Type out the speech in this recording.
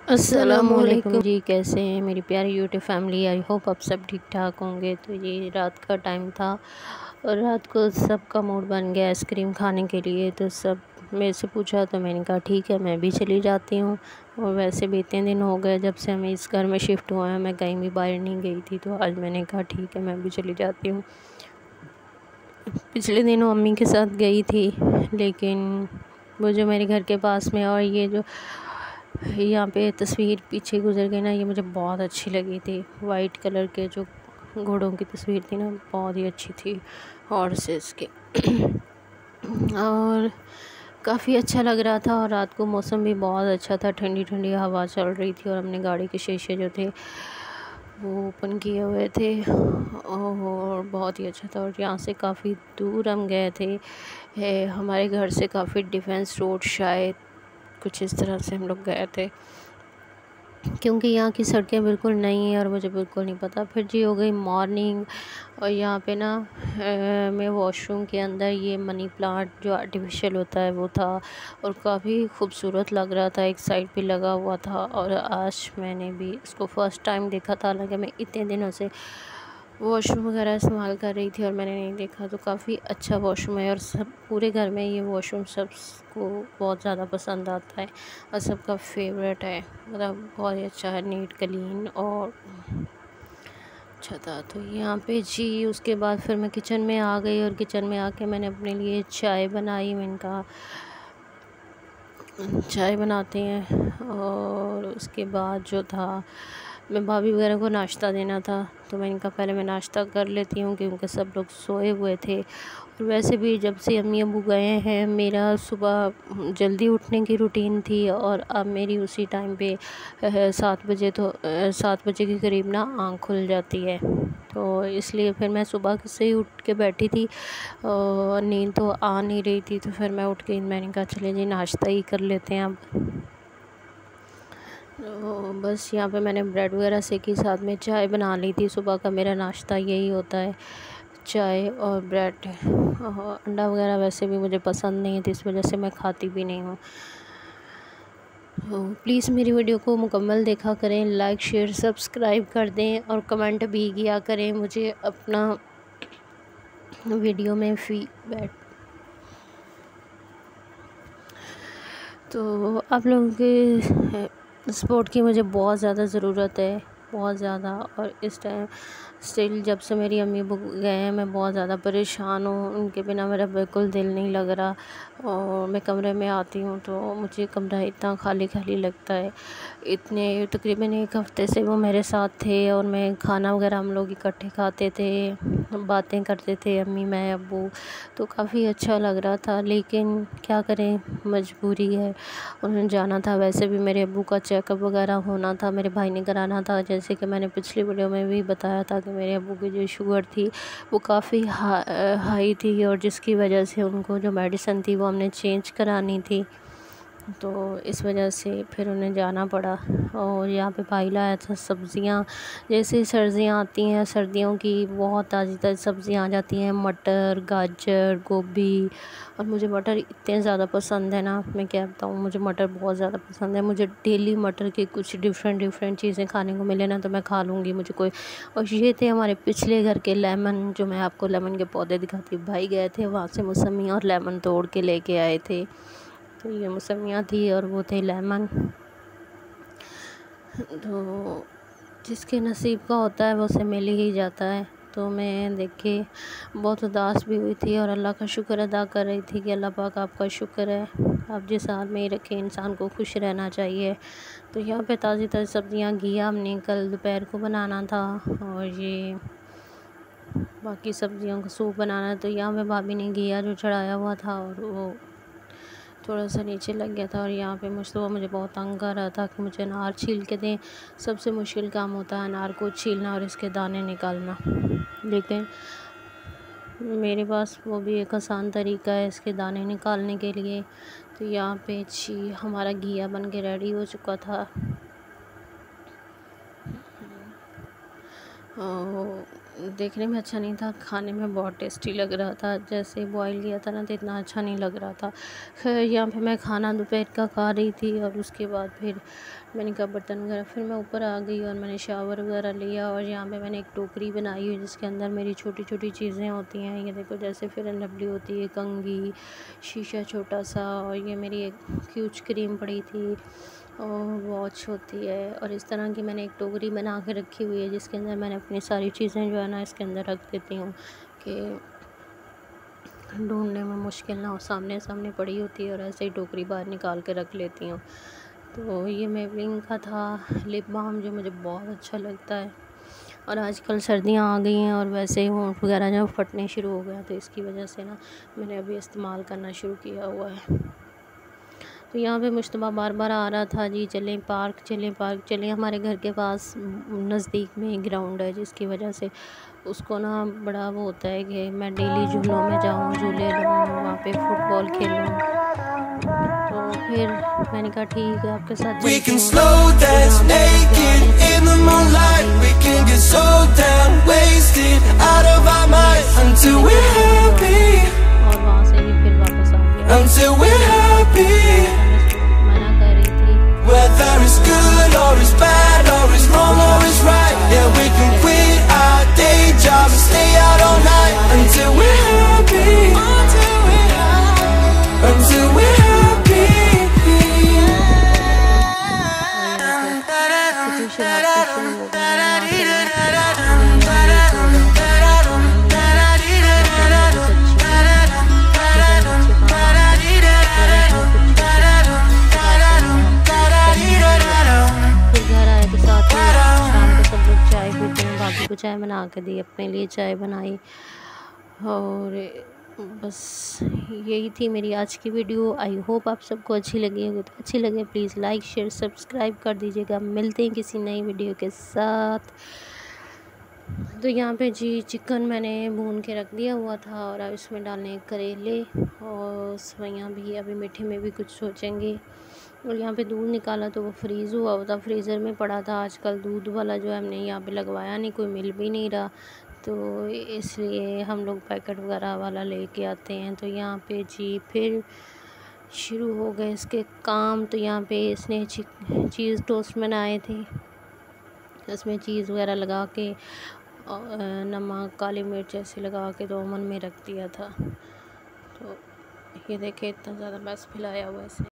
अस्सलामुअलैकुम जी, कैसे हैं मेरी प्यारी यूट्यूब फैमिली। आई होप आप सब ठीक ठाक होंगे। तो ये रात का टाइम था और रात को सबका मूड बन गया आइसक्रीम खाने के लिए। तो सब मेरे से पूछा तो मैंने कहा ठीक है, मैं भी चली जाती हूँ। और वैसे भी इतने दिन हो गए जब से हम इस घर में शिफ्ट हुए हैं, मैं कहीं भी बाहर नहीं गई थी, तो आज मैंने कहा ठीक है, मैं भी चली जाती हूँ। पिछले दिनों अम्मी के साथ गई थी, लेकिन वो जो मेरे घर के पास में और ये जो यहाँ पे तस्वीर पीछे गुजर गई ना, ये मुझे बहुत अच्छी लगी थी। वाइट कलर के जो घोड़ों की तस्वीर थी ना, बहुत ही अच्छी थी हॉर्सेस के और काफ़ी अच्छा लग रहा था। और रात को मौसम भी बहुत अच्छा था, ठंडी ठंडी हवा चल रही थी और हमने गाड़ी के शीशे जो थे वो ओपन किए हुए थे और बहुत ही अच्छा था। और यहाँ से काफ़ी दूर हम गए थे, हमारे घर से काफ़ी डिफेंस रोड शायद कुछ इस तरह से हम लोग गए थे, क्योंकि यहाँ की सड़कें बिल्कुल नई हैं और मुझे बिल्कुल नहीं पता। फिर जी हो गई मॉर्निंग और यहाँ पे ना मैं वॉशरूम के अंदर ये मनी प्लांट जो आर्टिफिशियल होता है वो था और काफ़ी खूबसूरत लग रहा था, एक साइड पे लगा हुआ था। और आज मैंने भी इसको फ़र्स्ट टाइम देखा था, हालांकि मैं इतने दिनों से वॉशरूम वगैरह इस्तेमाल कर रही थी और मैंने नहीं देखा। तो काफ़ी अच्छा वॉशरूम है और सब पूरे घर में ये वॉशरूम सबको बहुत ज़्यादा पसंद आता है और सबका फेवरेट है। मतलब बहुत ही अच्छा है, नीट क्लीन और अच्छा था। तो यहाँ पे जी उसके बाद फिर मैं किचन में आ गई और किचन में आके मैंने अपने लिए चाय बनाई। मैंने कहा चाय बनाते हैं। और उसके बाद जो था, मैं भाभी वगैरह को नाश्ता देना था, तो मैंने कहा पहले मैं नाश्ता कर लेती हूँ क्योंकि सब लोग सोए हुए थे। और वैसे भी जब से अम्मी अबू गए हैं, मेरा सुबह जल्दी उठने की रूटीन थी और अब मेरी उसी टाइम पे 7 बजे, तो 7 बजे के करीब ना आँख खुल जाती है। तो इसलिए फिर मैं सुबह से ही उठ के बैठी थी और नींद तो आ नहीं रही थी, तो फिर मैं उठ के मैंने कहा चले जी नाश्ता ही कर लेते हैं अब। तो बस यहाँ पे मैंने ब्रेड वगैरह सेकी, साथ में चाय बना ली थी। सुबह का मेरा नाश्ता यही होता है, चाय और ब्रेड। और अंडा वगैरह वैसे भी मुझे पसंद नहीं है, तो इस वजह से मैं खाती भी नहीं हूँ। तो प्लीज़ मेरी वीडियो को मुकम्मल देखा करें, लाइक शेयर सब्सक्राइब कर दें और कमेंट भी किया करें मुझे अपना वीडियो में फीडबैक। तो आप लोगों के सपोर्ट की मुझे बहुत ज़्यादा ज़रूरत है, बहुत ज़्यादा। और इस टाइम स्टिल जब से मेरी अम्मी गए हैं, मैं बहुत ज़्यादा परेशान हूँ, उनके बिना मेरा बिल्कुल दिल नहीं लग रहा। और मैं कमरे में आती हूँ तो मुझे कमरा इतना खाली खाली लगता है। इतने तकरीबन 1 हफ़्ते से वो मेरे साथ थे और मैं खाना वगैरह हम लोग इकट्ठे खाते थे, बातें करते थे अम्मी मैं अब्बू, तो काफ़ी अच्छा लग रहा था। लेकिन क्या करें, मजबूरी है, उन्हें जाना था। वैसे भी मेरे अब्बू का चेकअप वगैरह होना था, मेरे भाई ने कराना था। जैसे कि मैंने पिछली वीडियो में भी बताया था कि मेरे अब्बू की जो शुगर थी वो काफ़ी हाई थी और जिसकी वजह से उनको जो मेडिसिन थी वो हमने चेंज करानी थी, तो इस वजह से फिर उन्हें जाना पड़ा। और यहाँ पे भाई लाया था सब्ज़ियाँ। जैसे सर्दियाँ आती हैं, सर्दियों की बहुत ताज़ी ताज़ी सब्ज़ियाँ आ जाती हैं, मटर, गाजर, गोभी। और मुझे मटर इतने ज़्यादा पसंद है ना, मैं क्या बताऊँ, मुझे मटर बहुत ज़्यादा पसंद है। मुझे डेली मटर की कुछ डिफरेंट डिफरेंट चीज़ें खाने को मिले ना तो मैं खा लूँगी, मुझे कोई। और ये थे हमारे पिछले घर के लेमन, जो मैं आपको लेमन के पौधे दिखाती। भाई गए थे वहाँ से मौसमी और लेमन तोड़ के लेके आए थे। तो ये मौसमियाँ थी और वो थे लेमन। तो जिसके नसीब का होता है वो उसे मिल ही जाता है। तो मैं देख के बहुत उदास भी हुई थी और अल्लाह का शुक्र अदा कर रही थी कि अल्लाह पाक आपका शुक्र है, आप जिस हाल में ही रखे इंसान को खुश रहना चाहिए। तो यहाँ पे ताज़ी ताज़ी सब्ज़ियाँ, घिया हमने कल दोपहर को बनाना था और ये बाकी सब्ज़ियों का सूप बनाना। तो यहाँ पे भाभी ने घिया जो चढ़ाया हुआ था और वो थोड़ा सा नीचे लग गया था। और यहाँ पे मुझे बहुत तंग कर रहा था कि मुझे अनार छील के दें। सबसे मुश्किल काम होता है अनार को छीलना और इसके दाने निकालना, लेकिन मेरे पास वो भी एक आसान तरीका है इसके दाने निकालने के लिए। तो यहाँ पे जी हमारा घिया बन के रेडी हो चुका था। देखने में अच्छा नहीं था, खाने में बहुत टेस्टी लग रहा था। जैसे बॉईल किया था ना तो इतना अच्छा नहीं लग रहा था। खैर यहाँ पे मैं खाना दोपहर का खा रही थी और उसके बाद फिर मैंने कहा बर्तन वगैरह, फिर मैं ऊपर आ गई और मैंने शावर वगैरह लिया। और यहाँ पे मैंने एक टोकरी बनाई हुई जिसके अंदर मेरी छोटी छोटी चीज़ें होती हैं। ये देखो, जैसे फेयर एंड लवली होती है, कंघी, शीशा छोटा सा, और ये मेरी एक क्यूच क्रीम पड़ी थी, और वॉच होती है। और इस तरह की मैंने एक टोकरी बना के रखी हुई है जिसके अंदर मैंने अपनी सारी चीज़ें जो है ना इसके अंदर रख देती हूँ कि ढूंढने में मुश्किल ना हो। सामने सामने पड़ी होती है और ऐसे ही टोकरी बाहर निकाल के रख लेती हूँ। तो ये मेबलिन का था लिप बाम जो मुझे बहुत अच्छा लगता है। और आजकल सर्दियाँ आ गई हैं और वैसे ही होंठ वगैरह जो फटने शुरू हो गया, तो इसकी वजह से ना मैंने अभी इस्तेमाल करना शुरू किया हुआ है। तो यहाँ पे मुश्तबा बार बार आ रहा था, जी चलें पार्क, चलें पार्क चलें। हमारे घर के पास नज़दीक में ग्राउंड है जिसकी वजह से उसको ना बड़ा वो होता है कि मैं डेली झूलों में जाऊँ, झूले लूँ, वहाँ पे फुटबॉल खेलूँ। तो फिर मैंने कहा ठीक है आपके साथ We चलती can हूँ। slow dance naked in the moonlight. We can get so damn wasted out of our minds until we're happy. और वहाँ से ही फिर वापस आ गया। Until we're happy. मना कर रही थी। Whether it's good or it's bad or it's wrong or it's right, yeah, we can quit our day job and stay out all night until we're happy. Until we're happy. को चाय बना के दी, अपने लिए चाय बनाई। और बस यही थी मेरी आज की वीडियो। आई होप आप सबको अच्छी लगी होगी। तो अच्छी लगे प्लीज़ लाइक शेयर सब्सक्राइब कर दीजिएगा। मिलते हैं किसी नई वीडियो के साथ। तो यहाँ पे जी चिकन मैंने भून के रख दिया हुआ था और अब इसमें डालने करेले और सवैयाँ भी। अभी मीठे में भी कुछ सोचेंगे। और यहाँ पे दूध निकाला तो वो फ्रीज़ हुआ हुआ था, फ्रीज़र में पड़ा था। आजकल दूध वाला जो है हमने यहाँ पे लगवाया नहीं, कोई मिल भी नहीं रहा, तो इसलिए हम लोग पैकेट वगैरह वाला लेके आते हैं। तो यहाँ पे जी फिर शुरू हो गए इसके काम। तो यहाँ पे इसने चीज़ टोस्ट बनाए थे, उसमें चीज़ वगैरह लगा के और नमक काली मिर्च ऐसे लगा के तो ओवन में रख दिया था। तो ये देखे इतना ज़्यादा बस फैलाया हुआ है इसने।